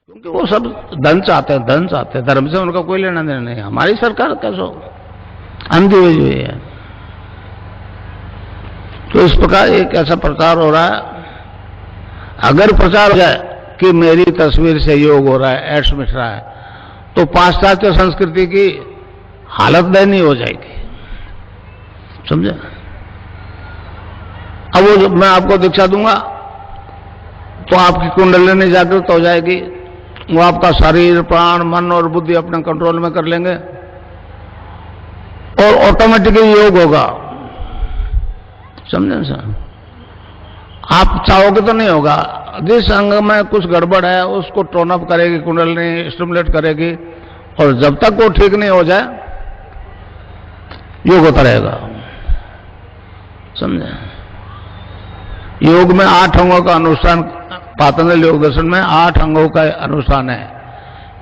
क्योंकि वो सब धन चाहते हैं, धन चाहते हैं, धर्म से उनका कोई लेना देना नहीं। हमारी सरकार कैसो अंधी हुई है। तो इस प्रकार एक ऐसा प्रचार हो रहा है, अगर प्रचार हो जाए कि मेरी तस्वीर से योग हो रहा है, एड्स मिट रहा है, तो पाश्चात्य संस्कृति की हालत दयनीय हो जाएगी, समझे। अब वो मैं आपको दीक्षा दूंगा तो आपकी कुंडलिनी जागृत हो जाएगी, वो आपका शरीर, प्राण, मन और बुद्धि अपने कंट्रोल में कर लेंगे और ऑटोमेटिकली योग होगा, समझे सर। आप चाहोगे तो नहीं होगा। जिस अंग में कुछ गड़बड़ है उसको टोन अप करेगी कुंडलिनी, स्टिमुलेट करेगी, और जब तक वो ठीक नहीं हो जाए योग होता रहेगा, समझे। योग में 8 अंगों का अनुष्ठान, पातंजलि योग दर्शन में 8 अंगों का अनुष्ठान है।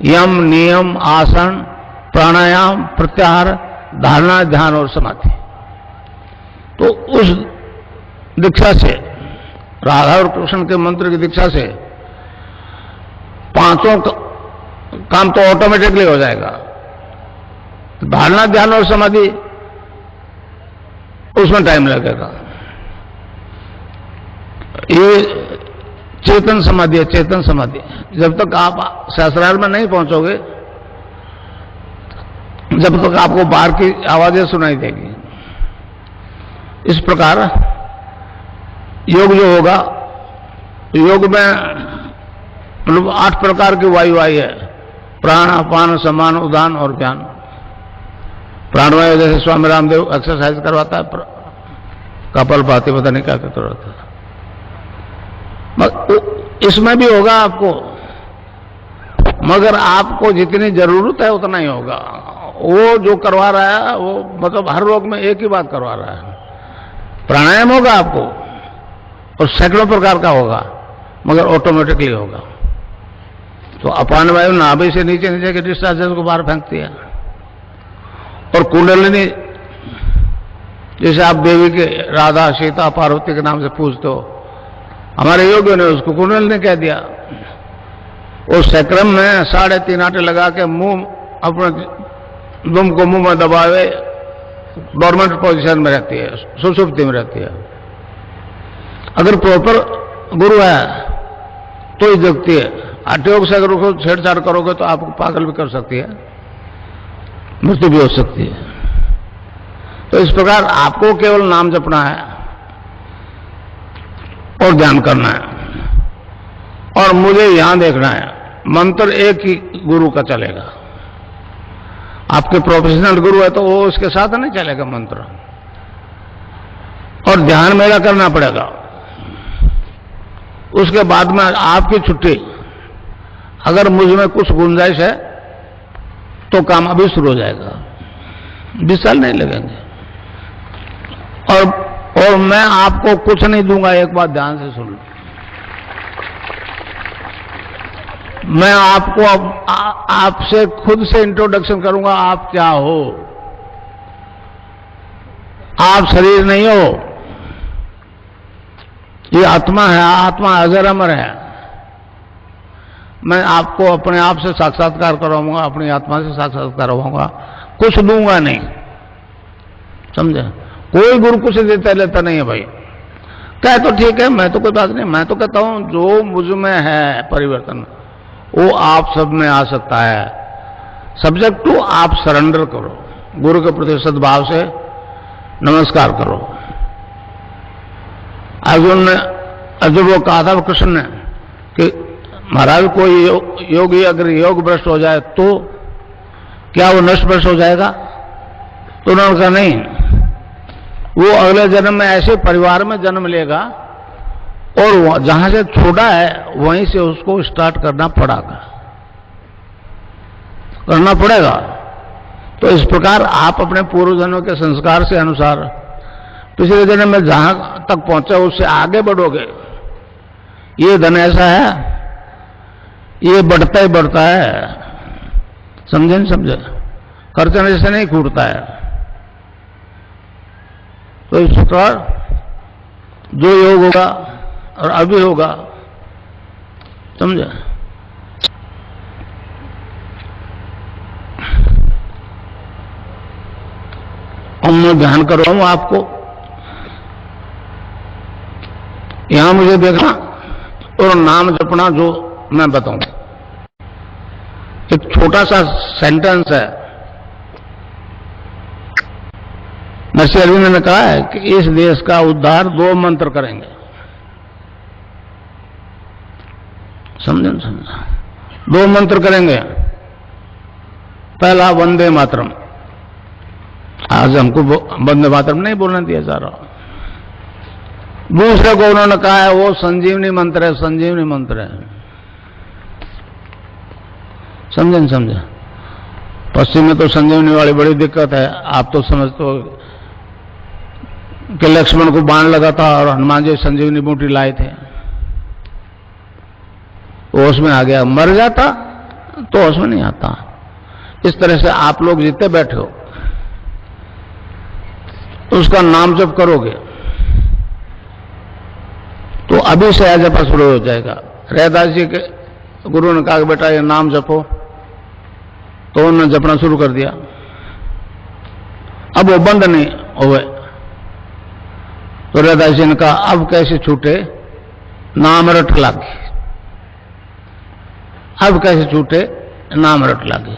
यम, नियम, आसन, प्राणायाम, प्रत्याहार, धारणा, ध्यान और समाधि। तो उस दीक्षा से, राधा और कृष्ण के मंत्र की दीक्षा से 5 काम तो ऑटोमेटिकली हो जाएगा। धारणा, ध्यान और समाधि उसमें टाइम लगेगा। ये चेतन समाधि है, चेतन समाधि। जब तक आप सहस्रार में नहीं पहुंचोगे, जब तक आपको बाहर की आवाजें सुनाई देगी। इस प्रकार योग जो होगा, योग में मतलब 8 प्रकार की वायु आई है, प्राण, अपान, समान, उदान और व्यान। प्राणवायु जैसे स्वामी रामदेव एक्सरसाइज करवाता है, कपाल भाती, पता नहीं क्या क्या करवाता है, इसमें भी होगा आपको, मगर आपको जितनी जरूरत है उतना ही होगा। वो जो करवा रहा है वो मतलब हर रोग में एक ही बात करवा रहा है। प्राणायाम होगा आपको और सैकड़ों प्रकार का होगा, मगर ऑटोमेटिकली होगा। तो अपान वायु नाभि से नीचे नीचे के डिस्चार्जेस को बाहर फेंकती है, और कुंडलिनी जैसे आप देवी के राधा, सीता, पार्वती के नाम से पूछते हो, हमारे योगियों ने उसको कुंडलिनी कह दिया। उस सैक्रम में 3.5 आटे लगा के मुंह, अपने दुम को मुंह में दबावे, डोरमेंट पोजीशन में रहती है, सुषुप्ति में रहती है। अगर प्रॉपर गुरु है तो ही जगती है। हठयोग से अगर उसको छेड़छाड़ करोगे तो आपको पागल भी कर सकती है, मृत्यु भी हो सकती है। तो इस प्रकार आपको केवल नाम जपना है और ध्यान करना है, और मुझे यहां देखना है। मंत्र एक ही गुरु का चलेगा। आपके प्रोफेशनल गुरु है तो वो उसके साथ नहीं चलेगा मंत्र, और ध्यान मेरा करना पड़ेगा। उसके बाद में आपकी छुट्टी। अगर मुझ में कुछ गुंजाइश है तो काम अभी शुरू हो जाएगा, 20 साल नहीं लगेंगे। और मैं आपको कुछ नहीं दूंगा, एक बात ध्यान से सुन लो। मैं आपको अब आपसे खुद से इंट्रोडक्शन करूंगा। आप क्या हो? आप शरीर नहीं हो, ये आत्मा है। आत्मा अजर अमर है। मैं आपको अपने आप से साक्षात्कार करवाऊंगा, अपनी आत्मा से साक्षात्कार करवाऊंगा, कुछ दूंगा नहीं, समझे। कोई गुरु कुछ देता लेता नहीं है भाई। कहे तो ठीक है, मैं तो कोई बात नहीं। मैं तो कहता हूं जो मुझ में है परिवर्तन, वो आप सब में आ सकता है। सब्जेक्ट टू आप सरेंडर करो, गुरु के प्रति सद्भाव से नमस्कार करो। अर्जुन वो कहा था कृष्ण ने कि महाराज कोई योगी अगर योग भ्रष्ट हो जाए तो क्या वो नष्ट भ्रष्ट हो जाएगा? तो उन्होंने कहा नहीं, वो अगले जन्म में ऐसे परिवार में जन्म लेगा और जहां से छोड़ा है वहीं से उसको स्टार्ट करना पड़ेगा। तो इस प्रकार आप अपने पूर्वजन्मों के संस्कार से अनुसार पिछले जन्म में जहां तक पहुंचे उससे आगे बढ़ोगे। ये धन ऐसा है, ये बढ़ता ही बढ़ता है, समझे नहीं समझे? खर्चने से नहीं छूटता है। तो इस प्रकार जो योग होगा और अभी होगा, समझे। मैं ध्यान करवाऊं आपको, यहां मुझे देखना और नाम जपना जो मैं बताऊं। एक छोटा सा सेंटेंस है, महर्षि अरविंद ने कहा है कि इस देश का उद्धार 2 मंत्र करेंगे। समझे? 2 मंत्र करेंगे। पहला वंदे मातरम, आज हमको वंदे मातरम नहीं बोलने दिया जा रहा। दूसरे को उन्होंने कहा है वो संजीवनी मंत्र है, संजीवनी मंत्र है। समझे नहीं समझे? पश्चिम में तो संजीवनी वाली बड़ी दिक्कत है। आप तो समझते हो कि लक्ष्मण को बाण लगा था और हनुमान जी संजीवनी बूटी लाए थे, वो उसमें आ गया। मर जाता तो उसमें नहीं आता। इस तरह से आप लोग जितने बैठे हो उसका नाम जप करोगे तो अभी से जपा शुरू हो जाएगा। रैदास जी के गुरु ने कहा बेटा ये नाम जपो, तो उन्होंने जपना शुरू कर दिया। अब वो बंद नहीं हुए तो रैदास जी ने कहा अब कैसे छूटे, नाम रट लागे। अब कैसे छूटे, नाम रट लागे।